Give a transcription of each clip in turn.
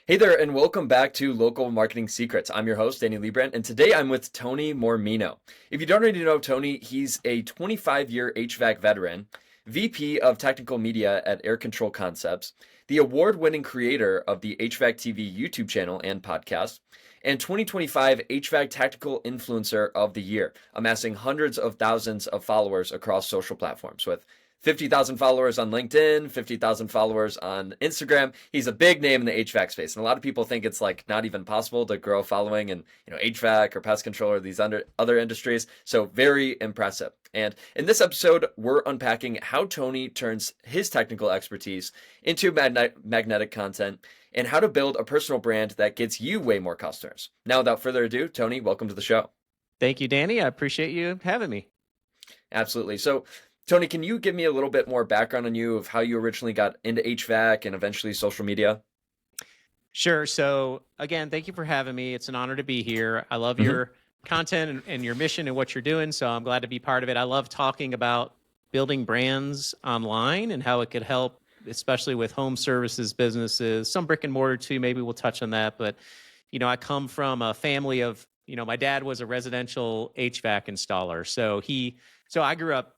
Hey there, and welcome back to Local Marketing Secrets. I'm your host, Danny Liebrandt, and today I'm with Tony Mormino. If you don't already know Tony, he's a 25-year HVAC veteran, VP of Technical Media at Air Control Concepts, the award-winning creator of the HVAC TV YouTube channel and podcast, and 2025 HVAC Tactical Influencer of the Year, amassing hundreds of thousands of followers across social platforms with 50,000 followers on LinkedIn, 50,000 followers on Instagram. He's a big name in the HVAC space. And a lot of people think it's like not even possible to grow a following in, HVAC or pest control or these other industries. So very impressive. And in this episode, we're unpacking how Tony turns his technical expertise into magnetic content and how to build a personal brand that gets you way more customers. Now, without further ado, Tony, welcome to the show. Thank you, Danny. I appreciate you having me. Absolutely. So, Tony, can you give me a little bit more background on you of how you originally got into HVAC and eventually social media? Sure. So again, thank you for having me. It's an honor to be here. I love your content and your mission and what you're doing. So I'm glad to be part of it. I love talking about building brands online and how it could help, especially with home services businesses, some brick and mortar too. Maybe we'll touch on that. But, I come from a family of, my dad was a residential HVAC installer. So I grew up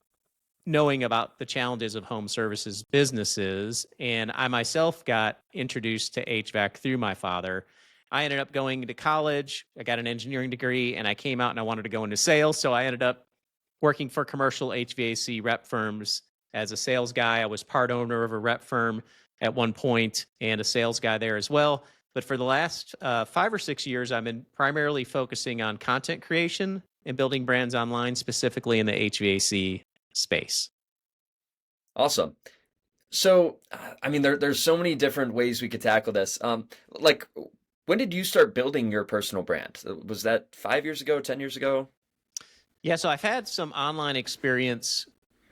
knowing about the challenges of home services businesses. And I myself got introduced to HVAC through my father. I ended up going to college. I got an engineering degree and I came out and I wanted to go into sales. So I ended up working for commercial HVAC rep firms as a sales guy. I was part owner of a rep firm at one point and a sales guy there as well. But for the last 5 or 6 years, I've been primarily focusing on content creation and building brands online, specifically in the HVAC space. Awesome. So, there's so many different ways we could tackle this. When did you start building your personal brand? Was that 5 years ago, 10 years ago? Yeah, so I've had some online experience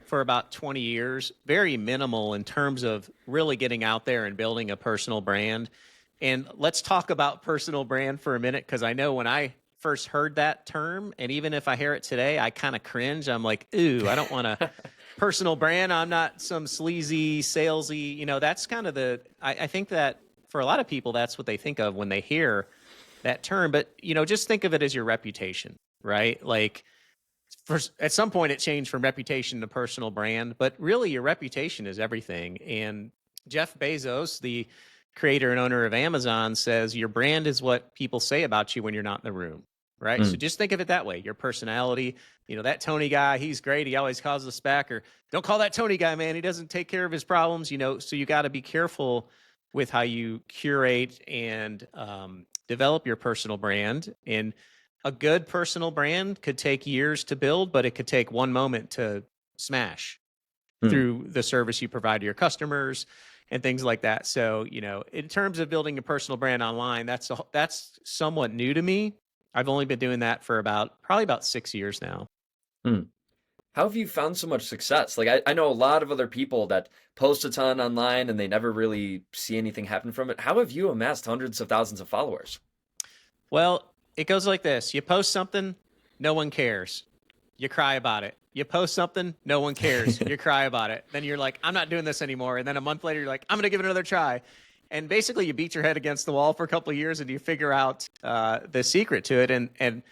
for about 20 years, very minimal in terms of really getting out there and building a personal brand. And let's talk about personal brand for a minute, because I know when I first heard that term, and even if I hear it today, I kind of cringe. I'm like, ooh, I don't want a personal brand. I'm not some sleazy, salesy, that's kind of I think that for a lot of people, that's what they think of when they hear that term. But, just think of it as your reputation, right? Like at some point it changed from reputation to personal brand, but really your reputation is everything. And Jeff Bezos, the creator and owner of Amazon, says your brand is what people say about you when you're not in the room, right? So just think of it that way. Your personality, that Tony guy, he's great. He always calls us back, or don't call that Tony guy, man. He doesn't take care of his problems, so you got to be careful with how you curate and develop your personal brand. And a good personal brand could take years to build, but it could take one moment to smash through the service you provide to your customers and things like that. So, in terms of building a personal brand online, that's somewhat new to me. I've only been doing that for probably about 6 years now. How have you found so much success? Like, I know a lot of other people that post a ton online and they never really see anything happen from it. How have you amassed hundreds of thousands of followers? Well, it goes like this. You post something, no one cares. You cry about it. You post something, no one cares. You cry about it. Then you're like, I'm not doing this anymore. And then a month later, you're like, I'm going to give it another try. And basically, you beat your head against the wall for a couple of years and you figure out the secret to it. And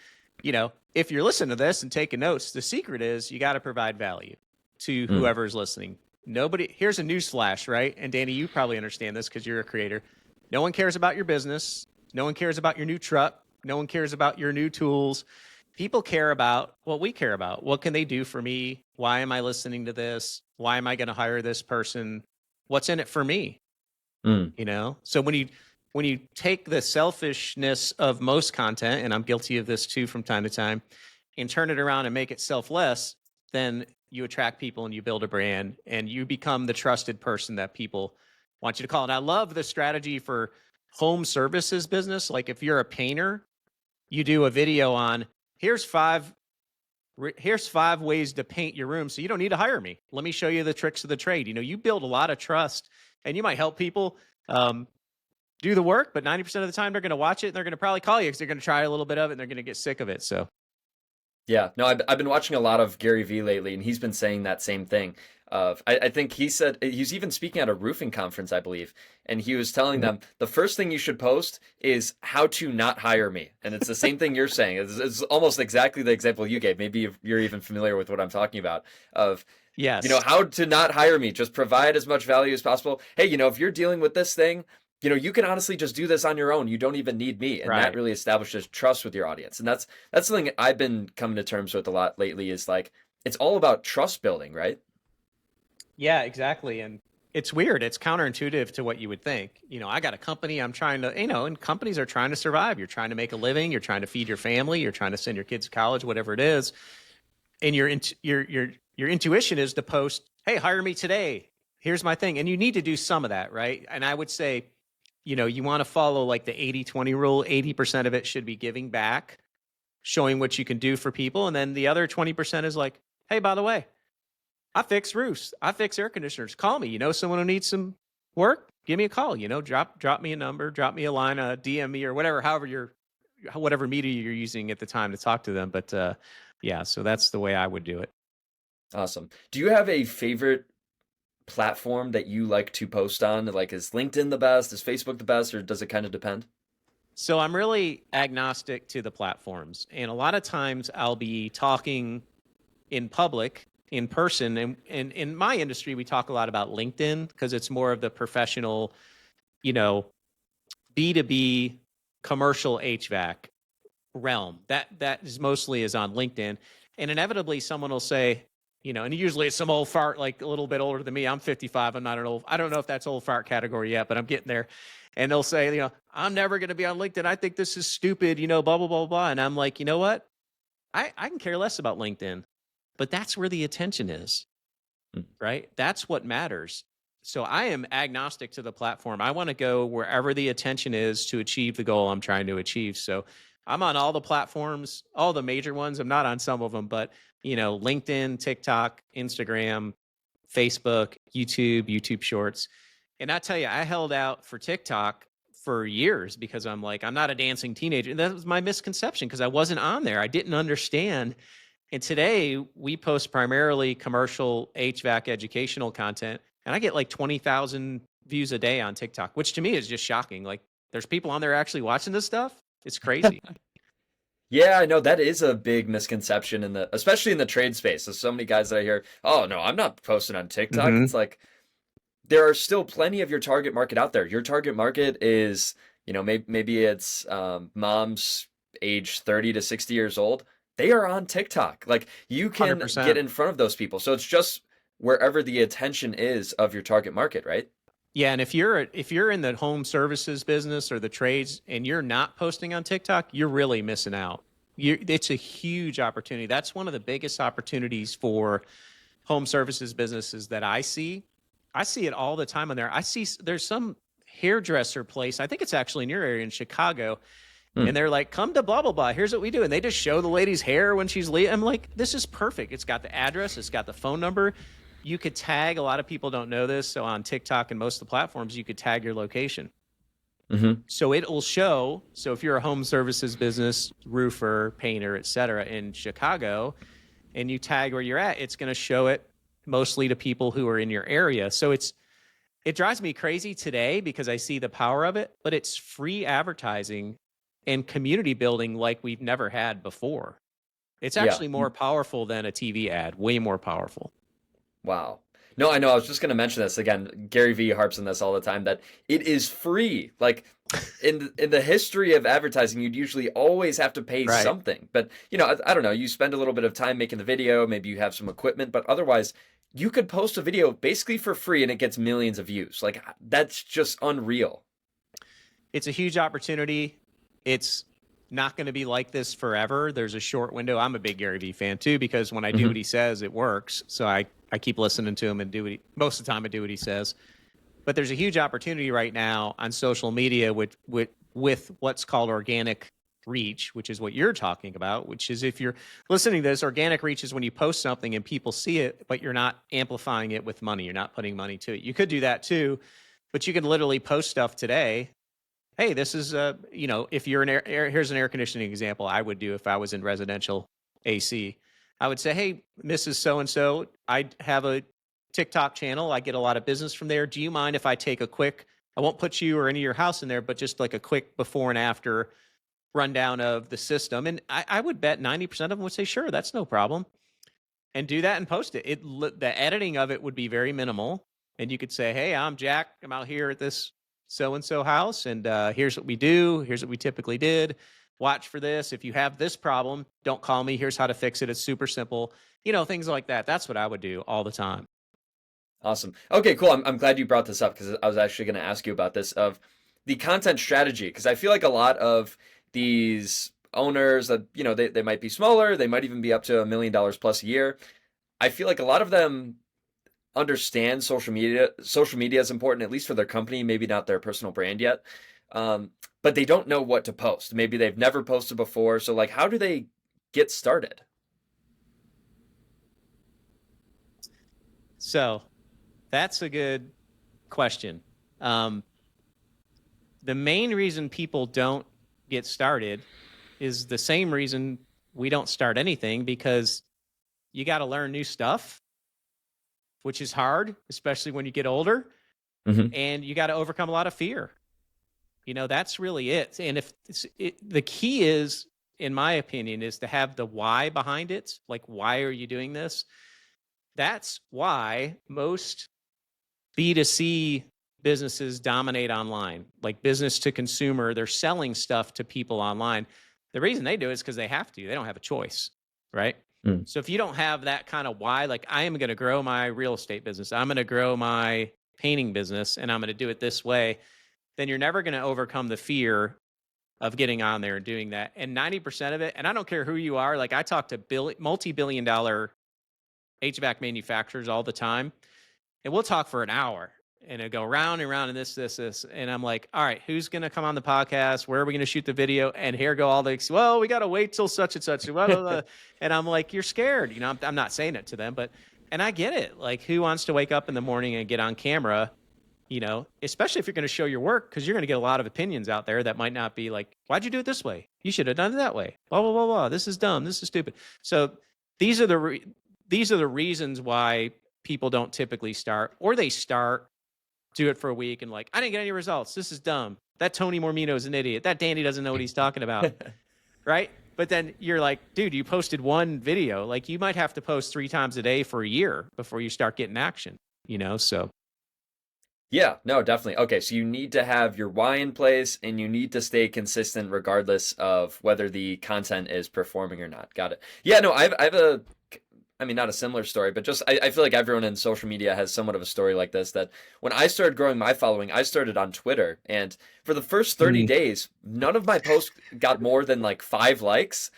if you're listening to this and taking notes, the secret is you got to provide value to whoever's listening. Here's a news flash, right? And Danny, you probably understand this because you're a creator. No one cares about your business. No one cares about your new truck. No one cares about your new tools. People care about what we care about. What can they do for me? Why am I listening to this? Why am I going to hire this person? What's in it for me? So when you take the selfishness of most content, and I'm guilty of this too from time to time, and turn it around and make it selfless, then you attract people and you build a brand and you become the trusted person that people want you to call. And I love the strategy for home services business. Like if you're a painter, you do a video on here's five ways to paint your room so you don't need to hire me. Let me show you the tricks of the trade. You build a lot of trust and you might help people do the work, but 90% of the time they're going to watch it and they're going to probably call you because they're going to try a little bit of it and they're going to get sick of it. So yeah, no, I've been watching a lot of Gary Vee lately, and he's been saying that same thing. Of I think he said he was even speaking at a roofing conference, I believe, and he was telling Mhm. them the first thing you should post is how to not hire me, and it's the same thing you're saying. It's almost exactly the example you gave. Maybe you're even familiar with what I'm talking about. Of Yes. how to not hire me. Just provide as much value as possible. Hey, if you're dealing with this thing, you can honestly just do this on your own. You don't even need me. And that Right. really establishes trust with your audience. And that's something I've been coming to terms with a lot lately is like it's all about trust building, right? Yeah, exactly. And it's weird. It's counterintuitive to what you would think. I got a company. I'm trying to, and companies are trying to survive. You're trying to make a living. You're trying to feed your family. You're trying to send your kids to college, whatever it is. And your intuition is to post, "Hey, hire me today. Here's my thing." And you need to do some of that, right? And I would say, you want to follow like the 80-20 rule. 80% of it should be giving back, showing what you can do for people. And then the other 20% is like, "Hey, by the way, I fix roofs. I fix air conditioners. Call me. Someone who needs some work? Give me a call. Drop me a number, drop me a line, DM me or whatever, whatever media you're using at the time to talk to them." But yeah, so that's the way I would do it. Awesome. Do you have a favorite platform that you like to post on? Like, is LinkedIn the best? Is Facebook the best? Or does it kind of depend? So I'm really agnostic to the platforms. And a lot of times I'll be talking in public, in person. And in my industry, we talk a lot about LinkedIn because it's more of the professional, you know, B2B commercial HVAC realm. That is mostly is on LinkedIn. And inevitably someone will say, and usually it's some old fart, like a little bit older than me. I'm 55. I'm not I don't know if that's old fart category yet, but I'm getting there. And they'll say, "I'm never going to be on LinkedIn. I think this is stupid, blah, blah, blah, blah." And I'm like, you know what? I can care less about LinkedIn, but that's where the attention is, Mm. right? That's what matters. So I am agnostic to the platform. I want to go wherever the attention is to achieve the goal I'm trying to achieve. So I'm on all the platforms, all the major ones. I'm not on some of them, but LinkedIn, TikTok, Instagram, Facebook, YouTube Shorts. And I tell you, I held out for TikTok for years because I'm like, I'm not a dancing teenager. And that was my misconception because I wasn't on there. I didn't understand. And today we post primarily commercial HVAC educational content. And I get like 20,000 views a day on TikTok, which to me is just shocking. Like there's people on there actually watching this stuff. It's crazy. Yeah, I know that is a big misconception especially in the trade space. There's so many guys that I hear, "Oh no, I'm not posting on TikTok." Mm-hmm. It's like there are still plenty of your target market out there. Your target market is, maybe it's moms age 30 to 60 years old. They are on TikTok. Like you can get 100%. in front of those people. So it's just wherever the attention is of your target market, right? Yeah, and if you're in the home services business or the trades and you're not posting on TikTok, you're really missing out. It's a huge opportunity. That's one of the biggest opportunities for home services businesses that I see. I see it all the time on there. There's some hairdresser place. I think it's actually in your area in Chicago. Hmm. And they're like, "Come to blah, blah, blah. Here's what we do." And they just show the lady's hair when she's leaving. I'm like, this is perfect. It's got the address, it's got the phone number. You could tag, a lot of people don't know this. So on TikTok and most of the platforms, you could tag your location. Mm-hmm. So it will show. So if you're a home services business, roofer, painter, et cetera, in Chicago, and you tag where you're at, it's going to show it mostly to people who are in your area. So it drives me crazy today because I see the power of it, but it's free advertising and community building like we've never had before. It's Yeah. actually more powerful than a TV ad, way more powerful. Wow. No, I know. I was just going to mention this again. Gary Vee harps on this all the time that it is free. Like in the history of advertising, you'd usually always have to pay Right. something. But I don't know. You spend a little bit of time making the video. Maybe you have some equipment, but otherwise, you could post a video basically for free and it gets millions of views. Like that's just unreal. It's a huge opportunity. It's not going to be like this forever. There's a short window. I'm a big Gary Vee fan too because when I do what Hmm. he says, it works. So I keep listening to him and most of the time I do what he says. But there's a huge opportunity right now on social media with what's called organic reach, which is what you're talking about, which is if you're listening to this, organic reach is when you post something and people see it, but you're not amplifying it with money. You're not putting money to it. You could do that too, but you can literally post stuff today. Hey, this is if you're here's an air conditioning example I would do if I was in residential AC. I would say, "Hey, Mrs. So and so, I have a TikTok channel. I get a lot of business from there. Do you mind if I take a quick, I won't put you or any of your house in there, but just like a quick before and after rundown of the system? And I would bet 90% of them would say, sure, that's no problem. And do that and post it. The editing of it would be very minimal. And you could say, hey, I'm Jack. I'm out here at this so-and-so house. And here's what we do. Here's what we typically did. Watch for this. If you have this problem, don't call me. Here's how to fix it. It's super simple. Things like that. That's what I would do all the time. Awesome. Okay, cool. I'm glad you brought this up because I was actually going to ask you about this of the content strategy, because I feel like a lot of these owners that, they might be smaller, they might even be up to $1 million plus a year. I feel like a lot of them understand social media. Social media is important, at least for their company, maybe not their personal brand yet. But they don't know what to post. Maybe they've never posted before. So like, how do they get started? So that's a good question. The main reason people don't get started is the same reason we don't start anything, because you got to learn new stuff, which is hard, especially when you get older. Mm-hmm. And you got to overcome a lot of fear. That's really it. And the key is, in my opinion, is to have the why behind it. Like, why are you doing this? That's why most B2C businesses dominate online, like business to consumer. They're selling stuff to people online. The reason they do it is because they have to. They don't have a choice, right? Mm. So if you don't have that kind of why, like, I am going to grow my real estate business, I'm going to grow my painting business, and I'm going to do it this way, then you're never going to overcome the fear of getting on there and doing that. And 90% of it, and I don't care who you are, like I talk to multi-billion-dollar HVAC manufacturers all the time, and we'll talk for an hour and it'll go round and round and this. And I'm like, all right, who's going to come on the podcast? Where are we going to shoot the video? And here go all the, well, we got to wait till such and such. And I'm like, you're scared. I'm not saying it to them, and I get it. Like, who wants to wake up in the morning and get on camera, especially if you're going to show your work, because you're going to get a lot of opinions out there that might not be like, why'd you do it this way? You should have done it that way. Blah, blah, blah, blah. This is dumb. This is stupid. So these are the reasons why people don't typically start, or they start, do it for a week, and like, I didn't get any results. This is dumb. That Tony Mormino is an idiot. That Danny doesn't know what he's talking about. Right? But then you're like, dude, you posted one video. Like, you might have to post 3 times a day for a year before you start getting action, so. Yeah, no, definitely. Okay, so you need to have your why in place, and you need to stay consistent regardless of whether the content is performing or not. Got it. Yeah, no, I have not a similar story, but just I feel like everyone in social media has somewhat of a story like this, that when I started growing my following, I started on Twitter. And for the first 30 days, none of my posts got more than like 5 likes.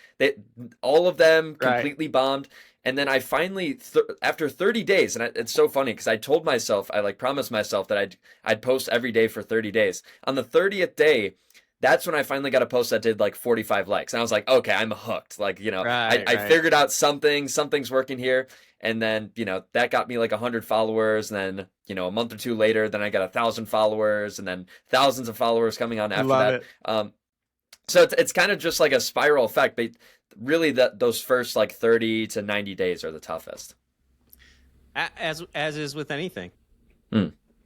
All of them completely bombed. And then I finally, after 30 days, and it's so funny because I told myself, I promised myself that I'd post every day for 30 days. On the 30th day, that's when I finally got a post that did like 45 likes. And I was like, okay, I'm hooked. Like, I figured out something's working here. And then, that got me like 100 followers. And then, a month or two later, then I got 1,000 followers, and then thousands of followers coming on after that. So it's kind of just like a spiral effect, but really those first like 30 to 90 days are the toughest. As is with anything,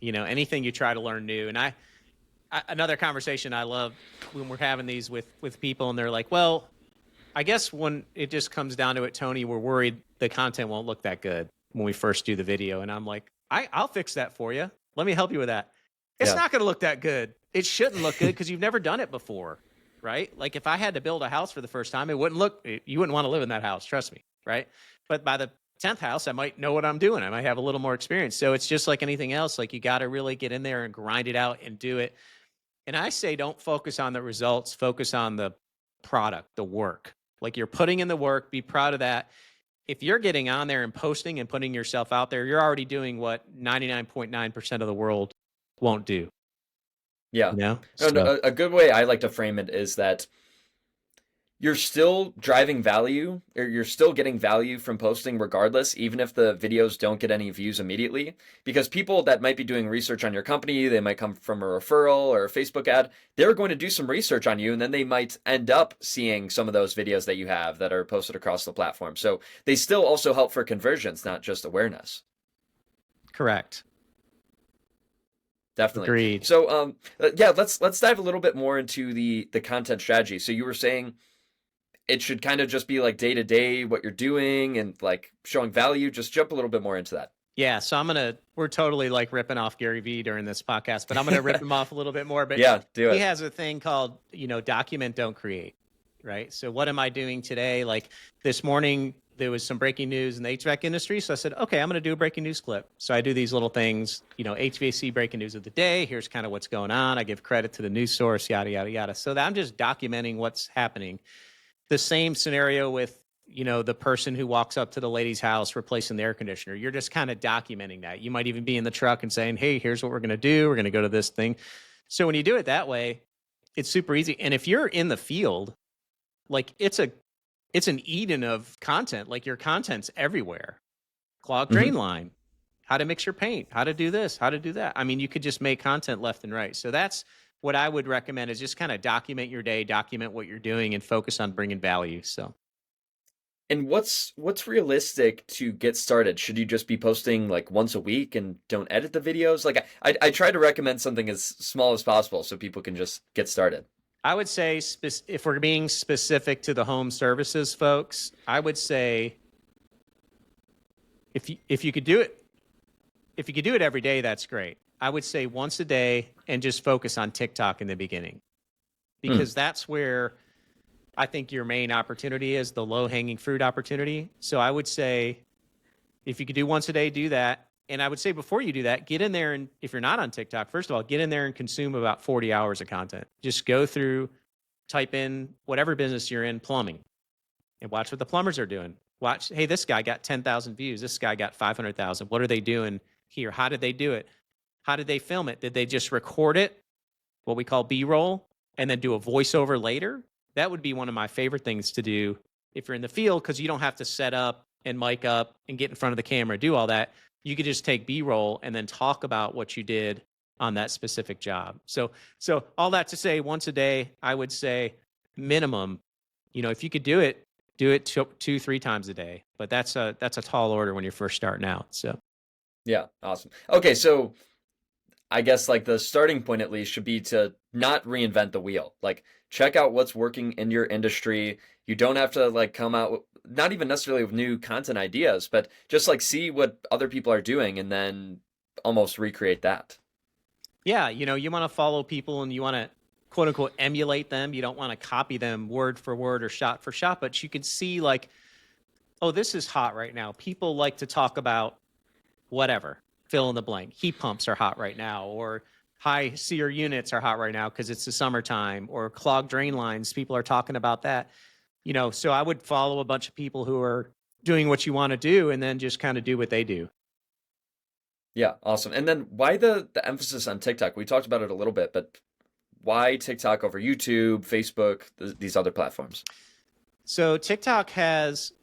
anything you try to learn new. And another conversation I love when we're having these with people, and they're like, well, I guess when it just comes down to it, Tony, we're worried the content won't look that good when we first do the video. And I'm like, I'll fix that for you. Let me help you with that. It's not going to look that good. It shouldn't look good because you've never done it before, right? Like, if I had to build a house for the first time, you wouldn't want to live in that house. Trust me. Right. But by the 10th house, I might know what I'm doing. I might have a little more experience. So it's just like anything else. Like, you got to really get in there and grind it out and do it. And I say, don't focus on the results, focus on the product, the work. Like, you're putting in the work, be proud of that. If you're getting on there and posting and putting yourself out there, you're already doing what 99.9% of the world won't do. Yeah. A good way I like to frame it is that you're still driving value, or you're still getting value from posting regardless, even if the videos don't get any views immediately. Because people that might be doing research on your company, they might come from a referral or a Facebook ad, they're going to do some research on you, and then they might end up seeing some of those videos that you have that are posted across the platform. So they still also help for conversions, not just awareness. Correct. Definitely. Agreed. So, yeah, let's dive a little bit more into the content strategy. So you were saying it should kind of just be like day to day what you're doing and like showing value. Just jump a little bit more into that. Yeah, so we're totally like ripping off Gary Vee during this podcast, but I'm gonna rip him off a little bit more. But Yeah, do he it. has a thing called, document, don't create, right? So what am I doing today? Like this morning, there was some breaking news in the HVAC industry. So I said, okay, I'm gonna do a breaking news clip. So I do these little things, HVAC breaking news of the day. Here's kind of what's going on. I give credit to the news source, yada, yada, yada. So that I'm just documenting what's happening. The same scenario with the person who walks up to the lady's house replacing the air conditioner. You're just kind of documenting that. You might even be in the truck and saying, hey, here's what we're going to do. We're going to go to this thing. So when you do it that way, it's super easy. And if you're in the field, like it's an Eden of content. Like your content's everywhere. Clogged drain line, how to mix your paint, how to do this, how to do that. I mean, you could just make content left and right. So that's what I would recommend, is just kind of document your day, document what you're doing, and focus on bringing value. So. And what's realistic to get started? Should you just be posting like once a week and don't edit the videos? Like I try to recommend something as small as possible so people can just get started. I would say if we're being specific to the home services folks, I would say if you could do it every day, that's great. I would say once a day and just focus on TikTok in the beginning, because that's where I think your main opportunity is, the low-hanging fruit opportunity. So I would say if you could do once a day, do that. And I would say before you do that, get in there, and if you're not on TikTok, first of all, get in there and consume about 40 hours of content. Just go through, type in whatever business you're in, plumbing, and watch what the plumbers are doing. Watch, hey, this guy got 10,000 views. This guy got 500,000. What are they doing here? How did they do it? How did they film it? Did they just record it, what we call B-roll, and then do a voiceover later? That would be one of my favorite things to do if you're in the field, because you don't have to set up and mic up and get in front of the camera, do all that. You could just take B-roll and then talk about what you did on that specific job. So all that to say, once a day, I would say minimum, if you could do it 2-3 times a day. But that's a tall order when you're first starting out. So Yeah, awesome. Okay, so I guess like the starting point at least should be to not reinvent the wheel. Like check out what's working in your industry. You don't have to like come out with, not even necessarily with new content ideas, but just like see what other people are doing and then almost recreate that. Yeah, you want to follow people and you want to quote unquote emulate them. You don't want to copy them word for word or shot for shot, but you can see like, oh, this is hot right now. People like to talk about whatever, fill in the blank. Heat pumps are hot right now, or high SEER units are hot right now because it's the summertime, or clogged drain lines. People are talking about that. So I would follow a bunch of people who are doing what you want to do and then just kind of do what they do. Yeah, awesome. And then why the emphasis on TikTok? We talked about it a little bit, but why TikTok over YouTube, Facebook, these other platforms? So TikTok has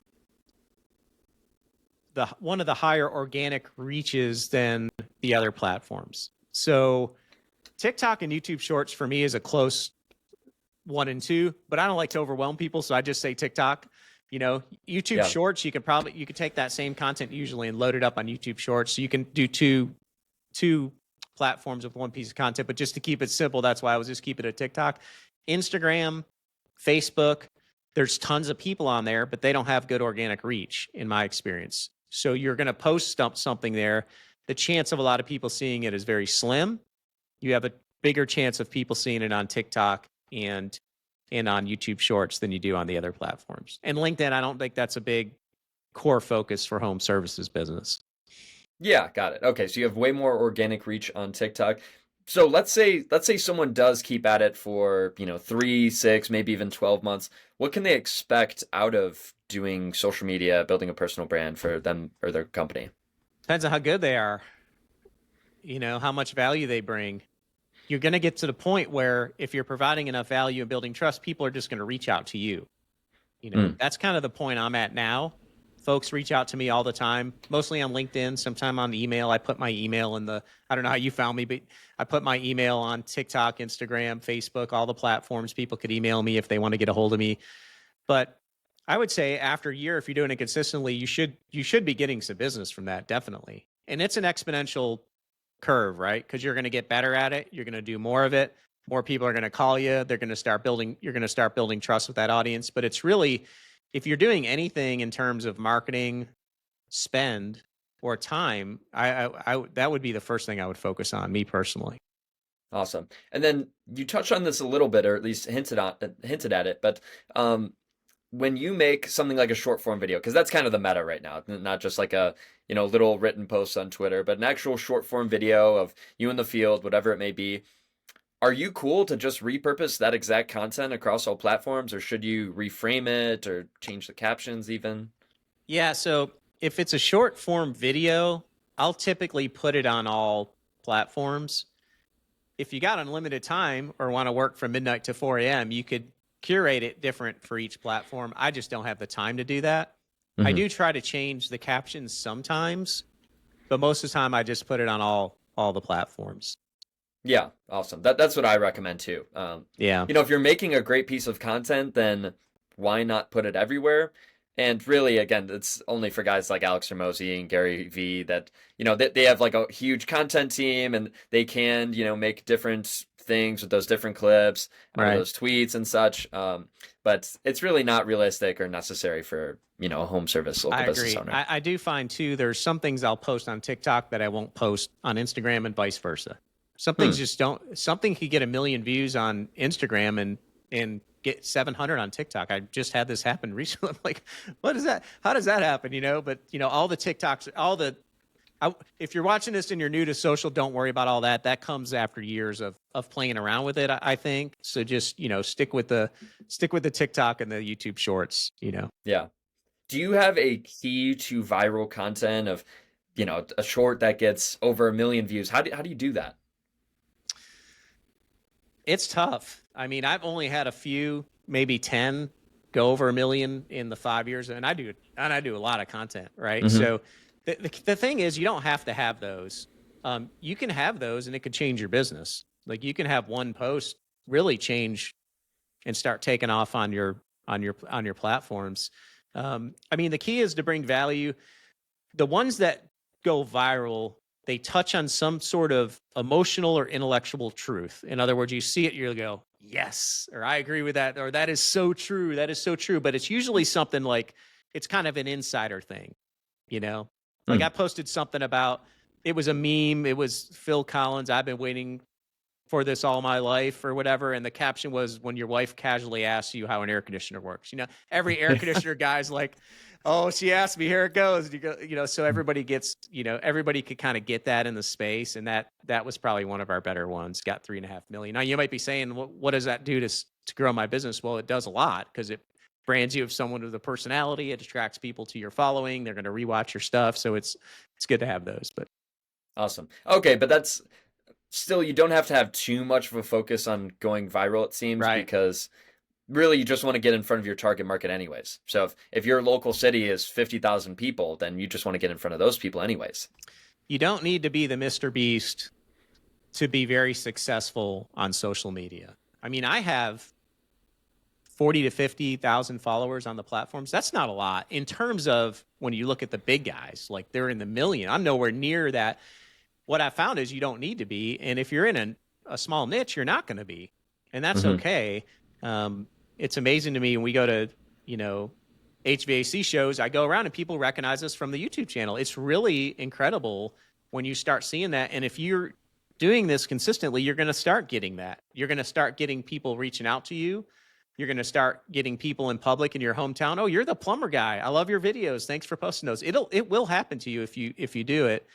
one of the higher organic reaches than the other platforms. So TikTok and YouTube Shorts for me is a close 1 and 2, but I don't like to overwhelm people, so I just say TikTok. YouTube Shorts, you could take that same content usually and load it up on YouTube Shorts. So you can do two platforms with one piece of content, but just to keep it simple, that's why I was just keep it at TikTok. Instagram, Facebook, there's tons of people on there, but they don't have good organic reach in my experience. So you're going to post something there. The chance of a lot of people seeing it is very slim. You have a bigger chance of people seeing it on TikTok and on YouTube Shorts than you do on the other platforms. And LinkedIn, I don't think that's a big core focus for home services business. Yeah, got it. Okay, so you have way more organic reach on TikTok. So let's say someone does keep at it for, 3, 6, maybe even 12 months. What can they expect out of doing social media, building a personal brand for them or their company? Depends on how good they are, how much value they bring. You're going to get to the point where if you're providing enough value and building trust, people are just going to reach out to you. That's kind of the point I'm at now. Folks reach out to me all the time, mostly on LinkedIn, sometime on email. I put my email I don't know how you found me, but I put my email on TikTok, Instagram, Facebook, all the platforms. People could email me if they want to get a hold of me. But I would say after a year, if you're doing it consistently, you should be getting some business from that, definitely. And it's an exponential curve, right? Because you're going to get better at it. You're going to do more of it. More people are going to call you. They're going to start building. You're going to start building trust with that audience. But it's really, if you're doing anything in terms of marketing, spend, or time, I that would be the first thing I would focus on, me personally. Awesome. And then you touched on this a little bit, or at least hinted at it, but when you make something like a short form video, because that's kind of the meta right now, not just like a little written post on Twitter, but an actual short form video of you in the field, whatever it may be. Are you cool to just repurpose that exact content across all platforms, or should you reframe it or change the captions even? Yeah, so if it's a short form video, I'll typically put it on all platforms. If you got unlimited time or want to work from midnight to 4 a.m., you could curate it different for each platform. I just don't have the time to do that. I do try to change the captions sometimes, but most of the time I just put it on all the platforms. Yeah, awesome. That's what I recommend too. Yeah. If you're making a great piece of content, then why not put it everywhere? And really, again, it's only for guys like Alex Hormozi and Gary Vee that, they have like a huge content team and they can, make different things with those different clips, Right. those tweets and such. But it's really not realistic or necessary for, a home service local business owner. I do find too, there's some things I'll post on TikTok that I won't post on Instagram and vice versa. Some things just don't, something could get 1 million views on Instagram and get 700 on TikTok. I just had this happen recently. I'm like, what is that? How does that happen? But all the TikToks, if you're watching this and you're new to social, don't worry about all that. That comes after years of playing around with it, I think. So just, stick with the TikTok and the YouTube shorts, Yeah. Do you have a key to viral content of, a short that gets over 1 million views? How do you do that? It's tough. I mean, I've only had a few, maybe 10 go over 1 million in the 5 years. And I do a lot of content, right? So the thing is, you don't have to have those. You can have those and it could change your business. Like you can have one post really change and start taking off on your platforms. I mean, the key is to bring value. The ones that go viral, they touch on some sort of emotional or intellectual truth. In other words, you see it, you'll go, yes, or I agree with that, or that is so true. That is so true. But it's usually something like, it's kind of an insider thing, Like I posted something about, it was a meme. It was Phil Collins. I've been waiting for this all my life or whatever. And the caption was, when your wife casually asks you how an air conditioner works. Every air conditioner guy's like, oh, she asked me, here it goes. And you go, so everybody gets, everybody could kind of get that in the space. And that was probably one of our better ones, got 3.5 million. Now you might be saying, what does that do to grow my business? Well, it does a lot because it brands you as someone with a personality. It attracts people to your following. They're going to rewatch your stuff. So it's good to have those, but. Awesome. Okay. But that's still, you don't have to have too much of a focus on going viral, it seems, Right. Because really you just want to get in front of your target market anyways. So if your local city is 50,000 people, then you just want to get in front of those people anyways. You don't need to be the Mr. Beast to be very successful on social media. I mean, I have 40 to 50,000 followers on the platforms. That's not a lot in terms of when you look at the big guys, like they're in the million. I'm nowhere near that. What I found is you don't need to be. And if you're in a small niche, you're not going to be. And that's okay. It's amazing to me when we go to, HVAC shows, I go around and people recognize us from the YouTube channel. It's really incredible when you start seeing that. And if you're doing this consistently, you're going to start getting that. You're going to start getting people reaching out to you. You're going to start getting people in public in your hometown. Oh, you're the plumber guy. I love your videos. Thanks for posting those. It will happen to you if you do it.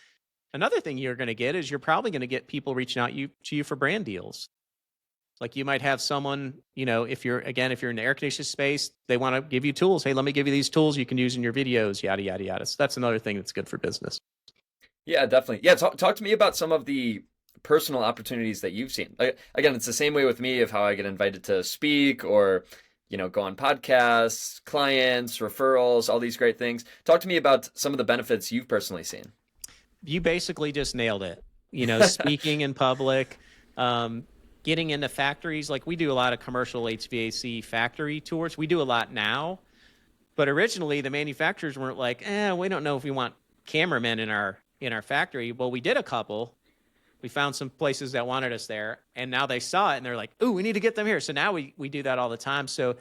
Another thing you're going to get is you're probably going to get people reaching out to you for brand deals. Like you might have someone, if you're in the air conditioning space, they want to give you tools. Hey, let me give you these tools you can use in your videos, yada, yada, yada. So that's another thing that's good for business. Yeah, definitely. Yeah, talk to me about some of the personal opportunities that you've seen. Again, it's the same way with me of how I get invited to speak or, go on podcasts, clients, referrals, all these great things. Talk to me about some of the benefits you've personally seen. You basically just nailed it. Speaking in public, getting into factories. Like we do a lot of commercial HVAC factory tours. We do a lot now, but originally the manufacturers weren't like, we don't know if we want cameramen in our in our factory. Well, we did a couple. We found some places that wanted us there, and now they saw it and they're like, "Ooh, we need to get them here." So now we do that all the time. So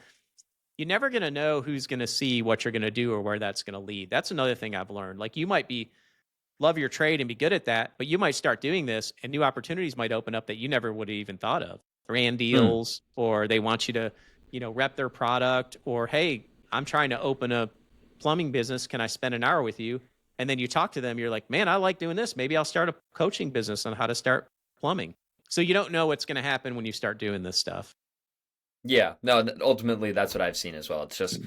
you're never going to know who's going to see what you're going to do or where that's going to lead. That's another thing I've learned. Like, you might love your trade and be good at that, but you might start doing this and new opportunities might open up that you never would have even thought of. Brand deals, or they want you to, rep their product, or, hey, I'm trying to open a plumbing business. Can I spend an hour with you? And then you talk to them. You're like, man, I like doing this. Maybe I'll start a coaching business on how to start plumbing. So you don't know what's going to happen when you start doing this stuff. Yeah, no, ultimately that's what I've seen as well. It's just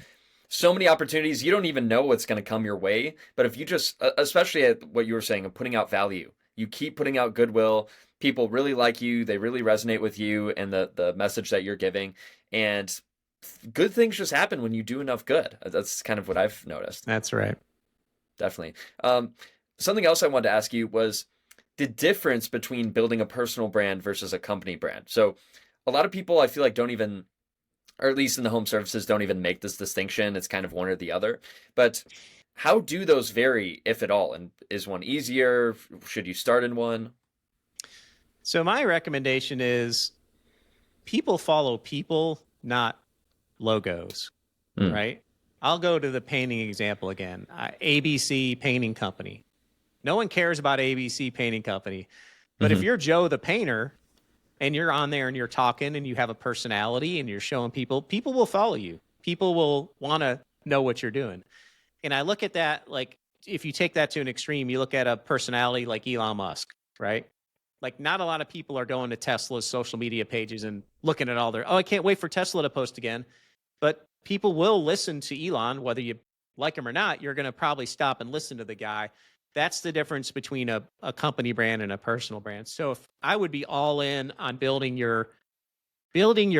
so many opportunities. You don't even know what's going to come your way. But if you just, especially at what you were saying of putting out value, you keep putting out goodwill. People really like you. They really resonate with you and the message that you're giving. And good things just happen when you do enough good. That's kind of what I've noticed. That's right. Definitely. Something else I wanted to ask you was the difference between building a personal brand versus a company brand. So a lot of people, I feel like, don't even, or at least in the home services, don't even make this distinction. It's kind of one or the other. But how do those vary, if at all? And is one easier? Should you start in one? So my recommendation is people follow people, not logos, right? I'll go to the painting example again. ABC Painting Company. No one cares about ABC Painting Company. But if you're Joe the painter and you're on there and you're talking and you have a personality and you're showing people, people will follow you. People will want to know what you're doing. And I look at that, like, if you take that to an extreme, you look at a personality like Elon Musk, right? Like, not a lot of people are going to Tesla's social media pages and looking at all their, I can't wait for Tesla to post again. But people will listen to Elon, whether you like him or not. You're going to probably stop and listen to the guy. That's the difference between a company brand and a personal brand. So if I would be all in on building your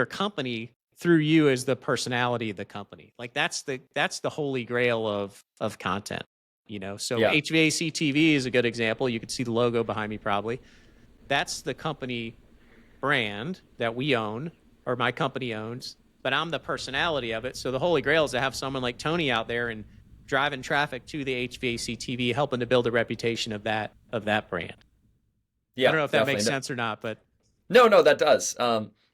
company through you as the personality of the company. Like, that's the holy grail of content, So Yeah. HVAC TV is a good example. You could see the logo behind me probably. That's the company brand that we own, or my company owns, but I'm the personality of it. So the holy grail is to have someone like Tony out there and driving traffic to the HVAC TV, helping to build a reputation of that brand. Yeah, I don't know if that makes definitely. sense or not, but No, that does.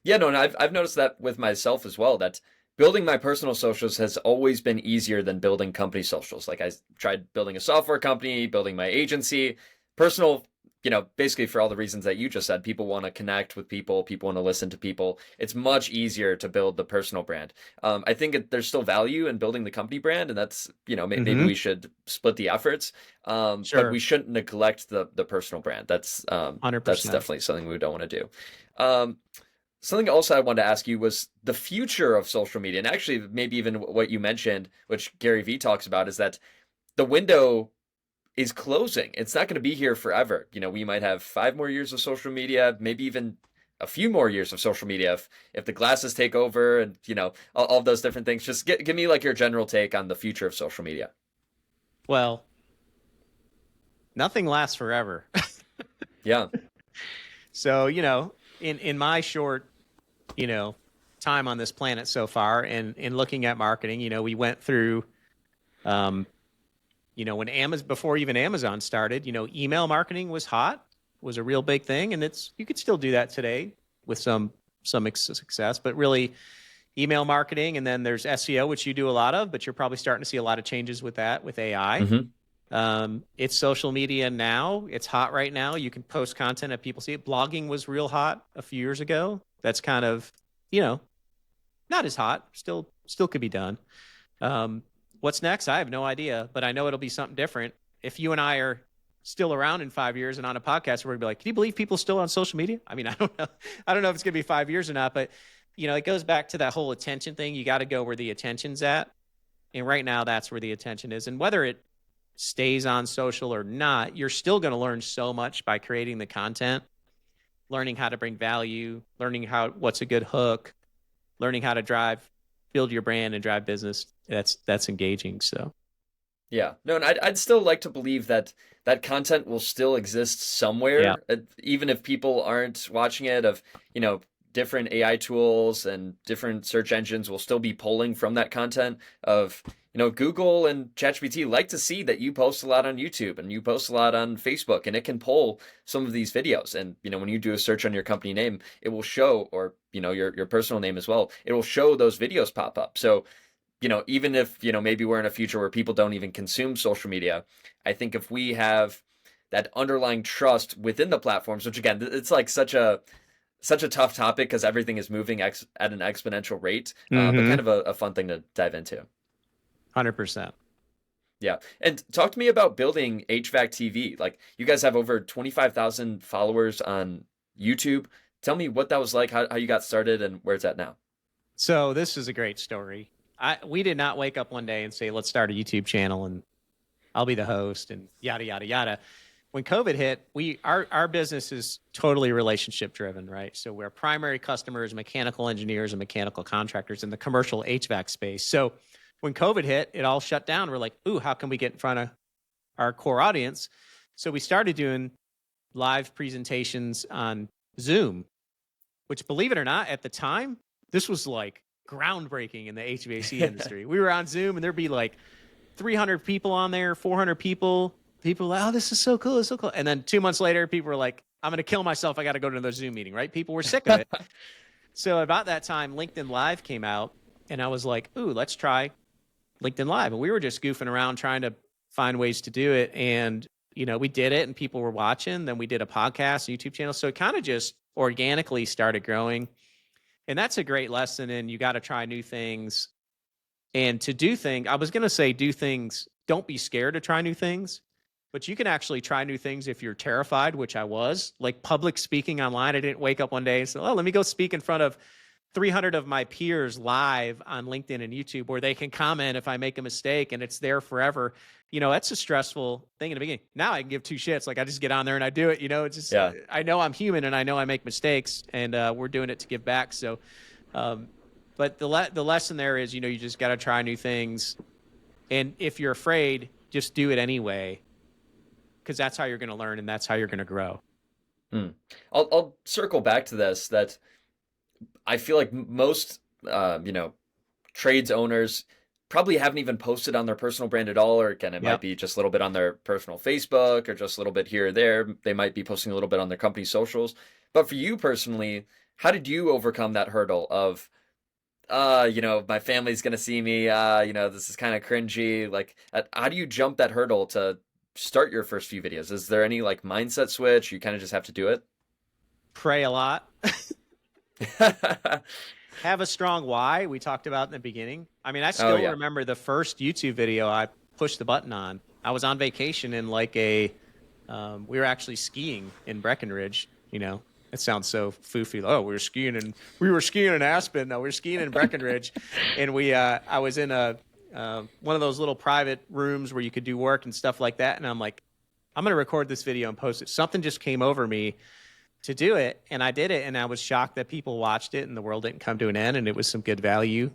Yeah, no, and I've noticed that with myself as well, that building my personal socials has always been easier than building company socials. Like, I tried building a software company, building my agency, personal, basically for all the reasons that you just said. People want to connect with people want to listen to people. It's much easier to build the personal brand. I think there's still value in building the company brand, and that's, maybe we should split the efforts. Sure. But we shouldn't neglect the personal brand. That's 100%. That's definitely something we don't want to do. Something else I wanted to ask you was the future of social media, and actually maybe even what you mentioned, which Gary Vee talks about, is that the window is closing. It's not going to be here forever. We might have 5 more years of social media, maybe even a few more years of social media if the glasses take over, and all of those different things. Just give me like your general take on the future of social media. Well, nothing lasts forever. Yeah. So, in my short, time on this planet so far, and in looking at marketing, we went through, when before even Amazon started, email marketing was hot, was a real big thing, and you could still do that today with some success, but really email marketing, and then there's SEO, which you do a lot of, but you're probably starting to see a lot of changes with that with AI. It's social media now. It's hot right now. You can post content and people see it. Blogging was real hot a few years ago. That's kind of, not as hot. Still could be done. What's next? I have no idea, but I know it'll be something different. If you and I are still around in 5 years and on a podcast, we're gonna be like, can you believe people still on social media? I mean, I don't know. I don't know if it's gonna be 5 years or not, but it goes back to that whole attention thing. You got to go where the attention's at. And right now that's where the attention is. And whether it stays on social or not, you're still going to learn so much by creating the content, learning how to bring value, learning what's a good hook, learning how to build your brand and drive business. That's engaging. So yeah, no, and I'd still like to believe that content will still exist somewhere, even if people aren't watching it. Different AI tools and different search engines will still be pulling from that content of Google and ChatGPT like to see that you post a lot on YouTube and you post a lot on Facebook, and it can pull some of these videos. And, when you do a search on your company name, it will show, or, your personal name as well, it will show those videos pop up. So, even if, maybe we're in a future where people don't even consume social media, I think if we have that underlying trust within the platforms, which again, it's like such a tough topic because everything is moving at an exponential rate, but kind of a fun thing to dive into. 100%. Yeah. And talk to me about building HVAC TV. Like, you guys have over 25,000 followers on YouTube. Tell me what that was like, how you got started, and where it's at now. So this is a great story. We did not wake up one day and say, let's start a YouTube channel and I'll be the host and yada, yada, yada. When COVID hit, our business is totally relationship driven, right? So we're primary customers, mechanical engineers and mechanical contractors in the commercial HVAC space. So when COVID hit, it all shut down. We're like, ooh, how can we get in front of our core audience? So we started doing live presentations on Zoom, which, believe it or not, at the time, this was like groundbreaking in the HVAC industry. We were on Zoom and there'd be like 300 people on there, 400 people. People were like, oh, this is so cool. It's so cool. And then 2 months later, people were like, I'm going to kill myself. I got to go to another Zoom meeting, right? People were sick of it. So about that time, LinkedIn Live came out and I was like, ooh, let's try LinkedIn Live. And we were just goofing around trying to find ways to do it. And, we did it and people were watching. Then we did a podcast, YouTube channel. So it kind of just organically started growing. And that's a great lesson. And you got to try new things. And to do things, I was going to say do things, don't be scared to try new things. But you can actually try new things if you're terrified, which I was. Like public speaking online, I didn't wake up one day and say, oh, let me go speak in front of 300 of my peers live on LinkedIn and YouTube where they can comment if I make a mistake and it's there forever. That's a stressful thing in the beginning. Now I can give two shits. Like I just get on there and I do it. It's just, yeah. I know I'm human and I know I make mistakes and we're doing it to give back. So, but the lesson there is, you just got to try new things. And if you're afraid, just do it anyway. Because that's how you're going to learn and that's how you're going to grow. I'll circle back to this, that I feel like most, trades owners probably haven't even posted on their personal brand at all, or again, it might be just a little bit on their personal Facebook or just a little bit here or there. They might be posting a little bit on their company socials. But for you personally, how did you overcome that hurdle of, my family's going to see me, this is kind of cringy. Like, how do you jump that hurdle to start your first few videos? Is there any like mindset switch? You kind of just have to do it? Pray a lot. Have a strong why we talked about in the beginning. I mean, I still remember the first YouTube video I pushed the button on. I was on vacation in like we were actually skiing in Breckenridge. It sounds so foofy. Oh, we were skiing in Aspen. No, we were skiing in Breckenridge. And I was in one of those little private rooms where you could do work and stuff like that. And I'm like, I'm going to record this video and post it. Something just came over me to do it. And I did it. And I was shocked that people watched it and the world didn't come to an end and it was some good value.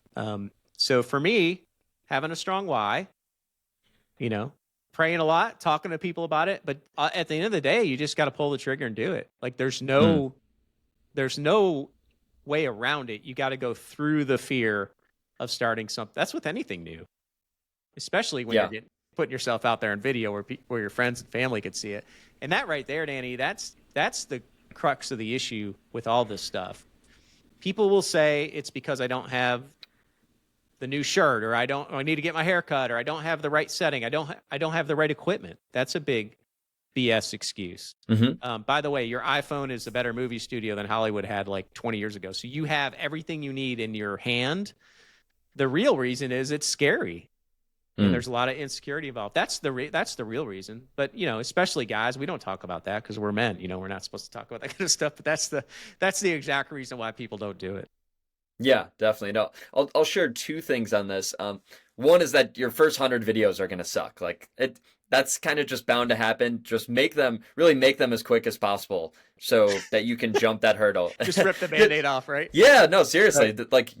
So for me, having a strong why, praying a lot, talking to people about it. But at the end of the day, you just got to pull the trigger and do it. Like there's no way around it. You got to go through the fear of starting something. That's with anything new, especially when you're putting yourself out there in video where your friends and family could see it. And that right there, Danny, that's the crux of the issue with all this stuff. People will say it's because I don't have the new shirt, or I need to get my hair cut, or I don't have the right setting. I don't have the right equipment. That's a big BS excuse. Mm-hmm. By the way, your iPhone is a better movie studio than Hollywood had like 20 years ago. So you have everything you need in your hand. The real reason is it's scary. And there's a lot of insecurity involved. That's the real reason. But, especially guys, we don't talk about that because we're men. We're not supposed to talk about that kind of stuff. But that's the exact reason why people don't do it. Yeah, definitely. No, I'll share two things on this. One is that your first 100 videos are going to suck. Like that's kind of just bound to happen. Just make them as quick as possible so that you can jump that hurdle. Just rip the Band-Aid off, right? Yeah, no, seriously. Right. Like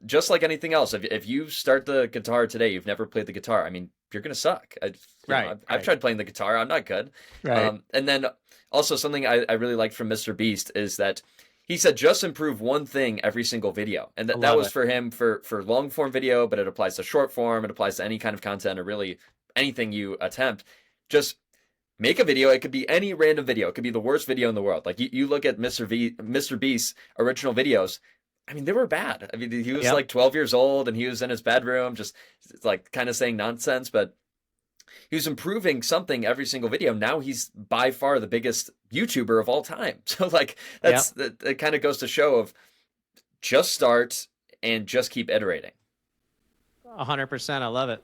just like anything else, if you start the guitar today, you've never played the guitar, I mean, you're going to suck. I've tried playing the guitar. I'm not good. Right. And then also something I really liked from Mr. Beast is that he said just improve one thing every single video. And I that love was it. for him for long form video, but it applies to short form, it applies to any kind of content or really anything you attempt. Just make a video. It could be any random video. It could be the worst video in the world. Like you look at Mr. Beast's original videos. I mean, they were bad. I mean, he was like 12 years old and he was in his bedroom, just like kind of saying nonsense, but he was improving something every single video. Now he's by far the biggest YouTuber of all time. So like that kind of goes to show of just start and just keep iterating. 100%. I love it.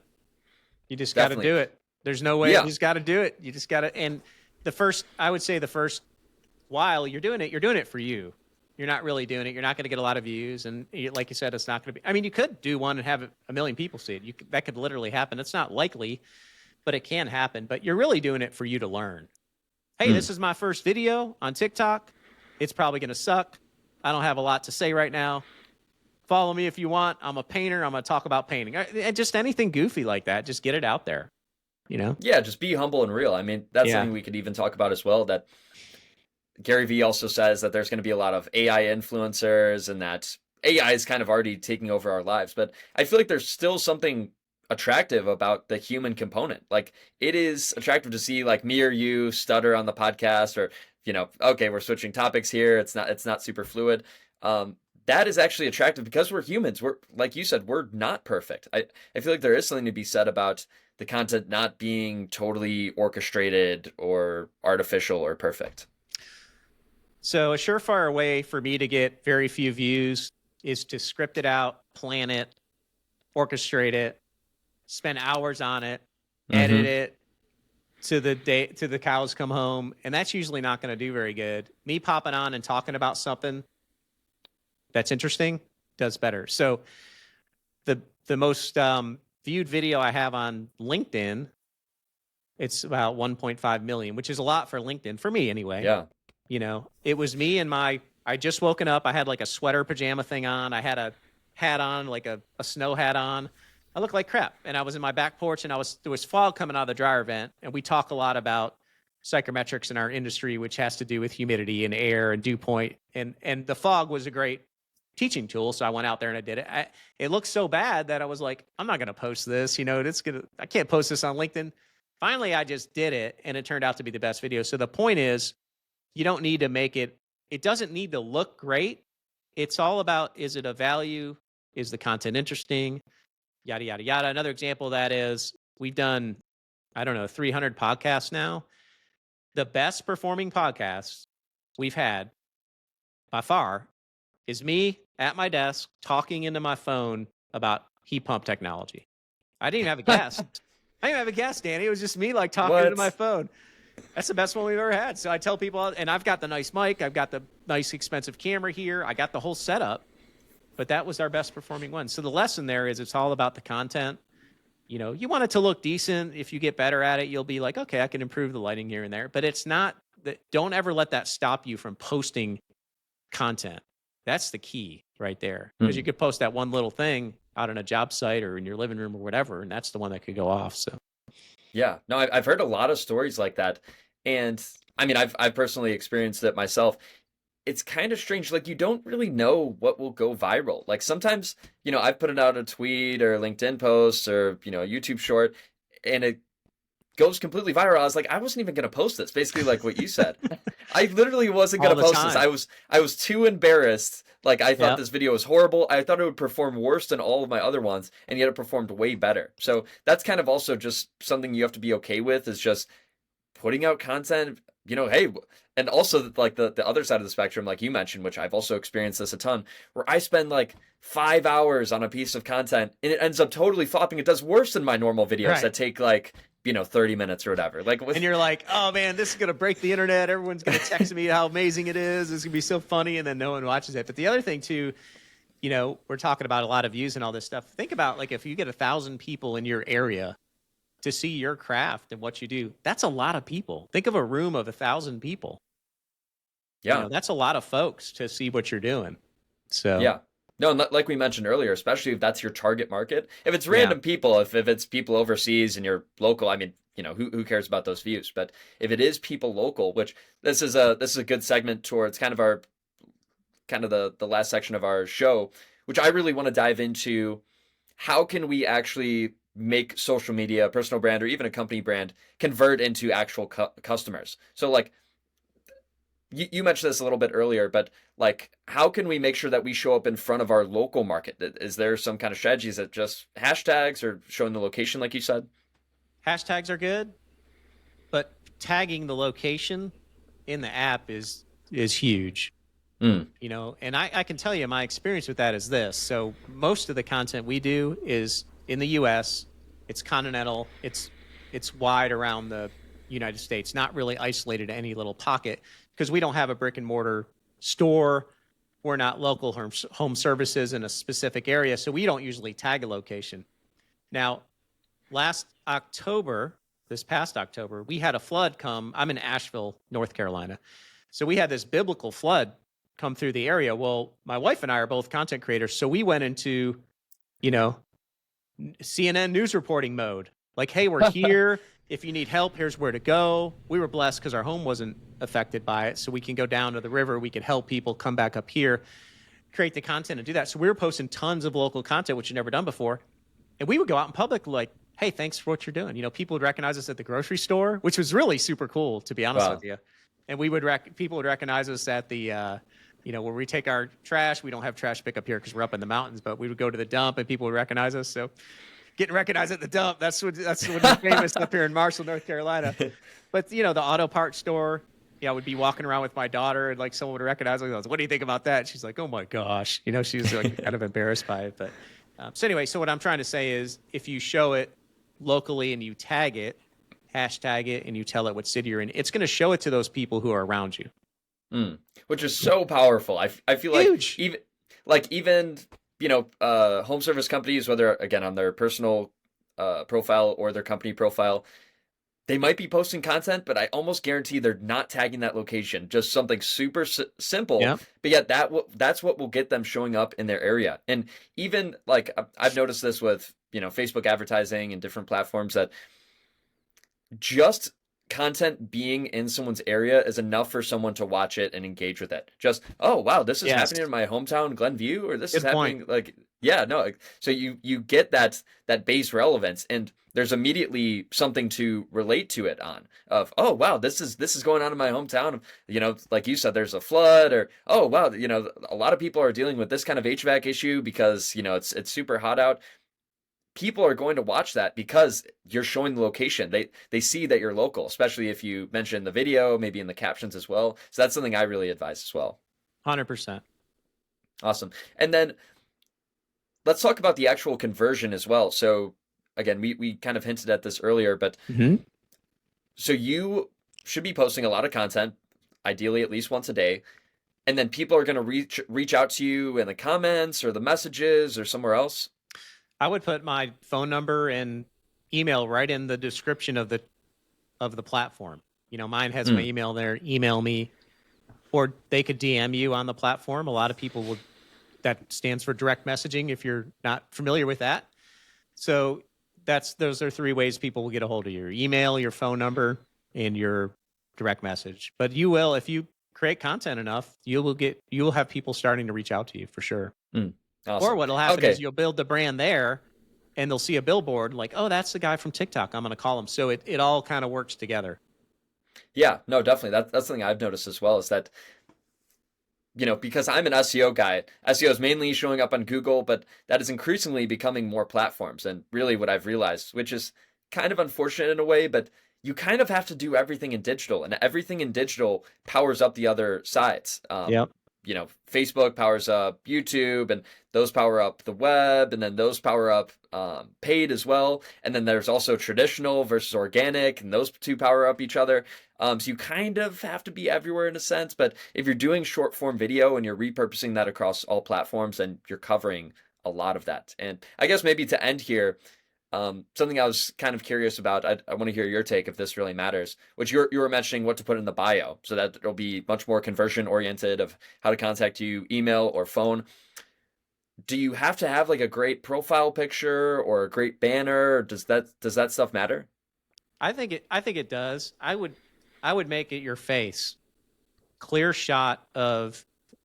You just got to do it. There's no way. You just got to do it. You just got to. And I would say the first while you're doing it for you. You're not really doing it. You're not going to get a lot of views. And like you said, it's not going to be, I mean, you could do one and have a million people see it. That could literally happen. It's not likely, but it can happen. But you're really doing it for you to learn. Hey, this is my first video on TikTok. It's probably going to suck. I don't have a lot to say right now. Follow me if you want. I'm a painter. I'm going to talk about painting. Just anything goofy like that. Just get it out there. Yeah, just be humble and real. I mean, that's something we could even talk about as well, that Gary Vee also says that there's going to be a lot of AI influencers and that AI is kind of already taking over our lives. But I feel like there's still something attractive about the human component. Like it is attractive to see like me or you stutter on the podcast or, okay, we're switching topics here. It's not super fluid. That is actually attractive because we're humans. We're, like you said, we're not perfect. I feel like there is something to be said about the content not being totally orchestrated or artificial or perfect. So a surefire way for me to get very few views is to script it out, plan it, orchestrate it, spend hours on it, edit it to the cows come home. And that's usually not going to do very good. Me popping on and talking about something that's interesting does better. So the most viewed video I have on LinkedIn, it's about 1.5 million, which is a lot for LinkedIn, for me anyway. Yeah. It was me and I just woken up. I had like a sweater pajama thing on. I had a hat on, like a snow hat on. I looked like crap. And I was in my back porch and there was fog coming out of the dryer vent. And we talk a lot about psychometrics in our industry, which has to do with humidity and air and dew point. And the fog was a great teaching tool. So I went out there and I did it. It looked so bad that I was like, I'm not going to post this. I can't post this on LinkedIn. Finally, I just did it and it turned out to be the best video. So the point is, you don't need to make it. It doesn't need to look great. It's all about, is it a value? Is the content interesting? Yada, yada, yada. Another example of that is we've done, 300 podcasts now. The best performing podcasts we've had by far is me at my desk talking into my phone about heat pump technology. I didn't even have a guest. Danny. It was just me like talking into my phone. That's the best one we've ever had. So I tell people, and I've got the nice mic, I've got the nice expensive camera here, I got the whole setup, but that was our best performing one. So the lesson there is it's all about the content. You want it to look decent. If you get better at it, you'll be like, okay, I can improve the lighting here and there, but it's not that. Don't ever let that stop you from posting content. That's the key right there. Because you could post that one little thing out on a job site or in your living room or whatever, and that's the one that could go off. So. Yeah, no, I've heard a lot of stories like that. And I mean, I've personally experienced it myself. It's kind of strange. Like you don't really know what will go viral. Like sometimes, I've put it out a tweet or LinkedIn post or, a YouTube short and it goes completely viral. I was like, I wasn't even going to post this. Basically like what you said. I literally wasn't going to post this. I was too embarrassed. Like I thought this video was horrible. I thought it would perform worse than all of my other ones, and yet it performed way better. So that's kind of also just something you have to be okay with, is just putting out content, hey, and also like the other side of the spectrum, like you mentioned, which I've also experienced this a ton, where I spend like 5 hours on a piece of content and it ends up totally flopping. It does worse than my normal videos that take like 30 minutes or whatever. And you're like, oh man, this is going to break the internet. Everyone's going to text me how amazing it is. It's going to be so funny. And then no one watches it. But the other thing too, we're talking about a lot of views and all this stuff. Think about like, if you get 1,000 people in your area to see your craft and what you do, that's a lot of people. Think of a room of 1,000 people. Yeah. That's a lot of folks to see what you're doing. So yeah. No, like we mentioned earlier, especially if that's your target market. If it's random people, if it's people overseas and you're local, I mean, who cares about those views? But if it is people local, which this is a good segment towards kind of our kind of the last section of our show, which I really want to dive into. How can we actually make social media, a personal brand, or even a company brand convert into actual customers? So like you mentioned this a little bit earlier, but like, how can we make sure that we show up in front of our local market? Is there some kind of strategies that just hashtags or showing the location, like you said? Hashtags are good, but tagging the location in the app is huge. Mm. And I can tell you my experience with that is this. So most of the content we do is in the US, it's continental, it's wide around the United States, not really isolated to any little pocket, because we don't have a brick and mortar store. We're not local home services in a specific area, so we don't usually tag a location. Now, this past October, we had a flood come. I'm in Asheville, North Carolina. So we had this biblical flood come through the area. Well, my wife and I are both content creators. So we went into, CNN news reporting mode. Like, hey, we're here. If you need help, here's where to go. We were blessed because our home wasn't affected by it. So we can go down to the river. We can help people come back up here, create the content and do that. So we were posting tons of local content, which you'd never done before. And we would go out in public like, hey, thanks for what you're doing. People would recognize us at the grocery store, which was really super cool, to be honest with you. And people would recognize us at the, where we take our trash. We don't have trash pickup here because we're up in the mountains, but we would go to the dump and people would recognize us. So getting recognized at the dump, that's what we're famous up here in Marshall, North Carolina. But, the auto parts store, I would be walking around with my daughter and like someone would recognize me. I was, what do you think about that? She's like, oh my gosh. She was like kind of embarrassed by it. But so what I'm trying to say is if you show it locally and you tag it, hashtag it, and you tell it what city you're in, it's going to show it to those people who are around you. Which is so powerful. I feel Huge. like even home service companies, whether again on their personal profile or their company profile, they might be posting content, but I almost guarantee they're not tagging that location. Just something super simple, Yep. But yet that's what will get them showing up in their area. And even like I've noticed this with Facebook advertising and different platforms that just content being in someone's area is enough for someone to watch it and engage with it. Just, oh wow, this is happening in my hometown, Glenview, or this is happening like, yeah, no. So you get that base relevance, and there's immediately something to relate to it on of, oh wow, this is going on in my hometown. Like you said, there's a flood, or oh wow, a lot of people are dealing with this kind of HVAC issue because it's super hot out. People are going to watch that because you're showing the location. They see that you're local, especially if you mention the video, maybe in the captions as well. So that's something I really advise as well. 100%. Awesome. And then let's talk about the actual conversion as well. So again, we kind of hinted at this earlier, but so you should be posting a lot of content, ideally at least once a day. And then people are going to reach out to you in the comments or the messages or somewhere else. I would put my phone number and email right in the description of the platform. Mine has my email there. Email me, or they could DM you on the platform. A lot of people will. That stands for direct messaging. If you're not familiar with that, so those are three ways people will get a hold of you: your email, your phone number, and your direct message. But you will, if you create content enough, you will have people starting to reach out to you for sure. Awesome. Or what'll happen is you'll build the brand there and they'll see a billboard like, oh, that's the guy from TikTok. I'm going to call him. So it all kind of works together. Yeah, no, definitely. That's something I've noticed as well is that, because I'm an SEO guy, SEO is mainly showing up on Google, but that is increasingly becoming more platforms. And really what I've realized, which is kind of unfortunate in a way, but you kind of have to do everything in digital, and everything in digital powers up the other sides. Yep. Facebook powers up YouTube, and those power up the web, and then those power up paid as well. And then there's also traditional versus organic, and those two power up each other. So you kind of have to be everywhere in a sense. But if you're doing short form video and you're repurposing that across all platforms, then you're covering a lot of that. And I guess maybe to end here, something I was kind of curious about, I want to hear your take if this really matters, which you were mentioning what to put in the bio, so that it'll be much more conversion oriented of how to contact you, email or phone. Do you have to have like a great profile picture or a great banner? Or does that stuff matter? I think it does. I would make it your face, clear shot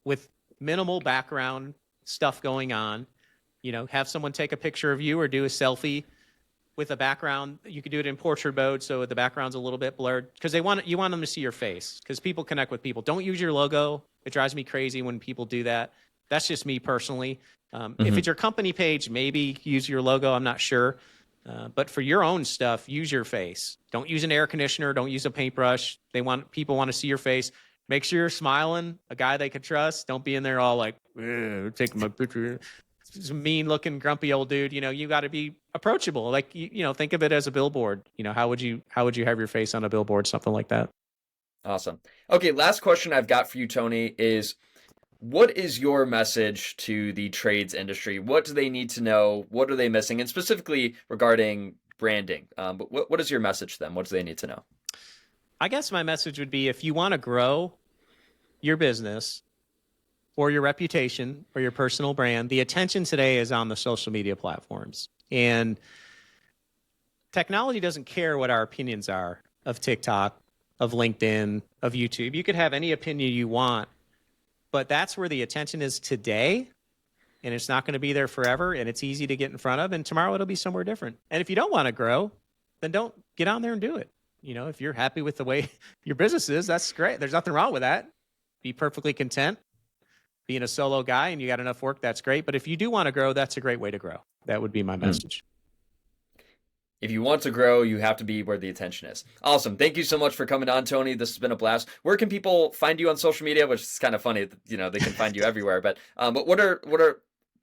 with minimal background stuff going on. Have someone take a picture of you or do a selfie with a background. You could do it in portrait mode, so the background's a little bit blurred, because you want them to see your face, because people connect with people. Don't use your logo. It drives me crazy when people do that. That's just me personally. If it's your company page, maybe use your logo. I'm not sure. But for your own stuff, use your face. Don't use an air conditioner. Don't use a paintbrush. People want to see your face. Make sure you're smiling, a guy they can trust. Don't be in there all like, taking my picture. Mean looking, grumpy old dude. You got to be approachable. Like, think of it as a billboard. How would you have your face on a billboard? Something like that. Awesome. Okay. Last question I've got for you, Tony, is what is your message to the trades industry? What do they need to know? What are they missing? And specifically regarding branding, but what is your message to them? What do they need to know? I guess my message would be, if you want to grow your business or your reputation or your personal brand, the attention today is on the social media platforms. And technology doesn't care what our opinions are of TikTok, of LinkedIn, of YouTube. You could have any opinion you want, but that's where the attention is today. And it's not going to be there forever. And it's easy to get in front of. And tomorrow it'll be somewhere different. And if you don't want to grow, then don't get on there and do it. If you're happy with the way your business is, that's great. There's nothing wrong with that. Be perfectly content being a solo guy, and you got enough work. That's great. But if you do want to grow, that's a great way to grow. That would be my message. If you want to grow, you have to be where the attention is. Awesome. Thank you so much for coming on, Tony. This has been a blast. Where can people find you on social media? Which is kind of funny. They can find you everywhere. But what are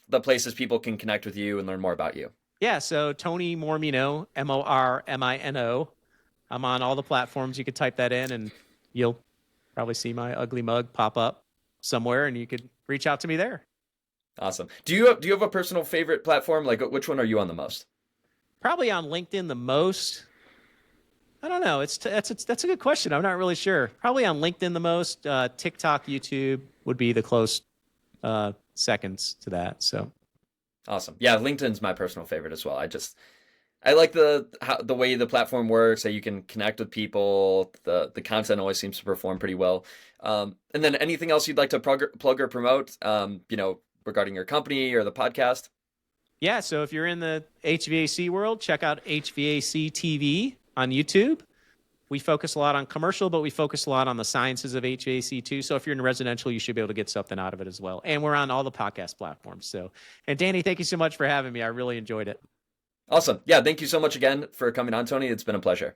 the places people can connect with you and learn more about you? Yeah. So Tony Mormino, Mormino. I'm on all the platforms. You could type that in, and you'll probably see my ugly mug pop up somewhere, and you could reach out to me there. Awesome. Do you have a personal favorite platform? Like, which one are you on the most? Probably on LinkedIn the most. I don't know. That's a good question. I'm not really sure. Probably on LinkedIn the most. TikTok, YouTube would be the close seconds to that. So awesome. Yeah, LinkedIn's my personal favorite as well. I like the way the platform works, that you can connect with people. The content always seems to perform pretty well. And then anything else you'd like to plug or promote, regarding your company or the podcast? Yeah, so if you're in the HVAC world, check out HVAC TV on YouTube. We focus a lot on commercial, but we focus a lot on the sciences of HVAC too. So if you're in residential, you should be able to get something out of it as well. And we're on all the podcast platforms. And Danny, thank you so much for having me. I really enjoyed it. Awesome. Yeah, thank you so much again for coming on, Tony. It's been a pleasure.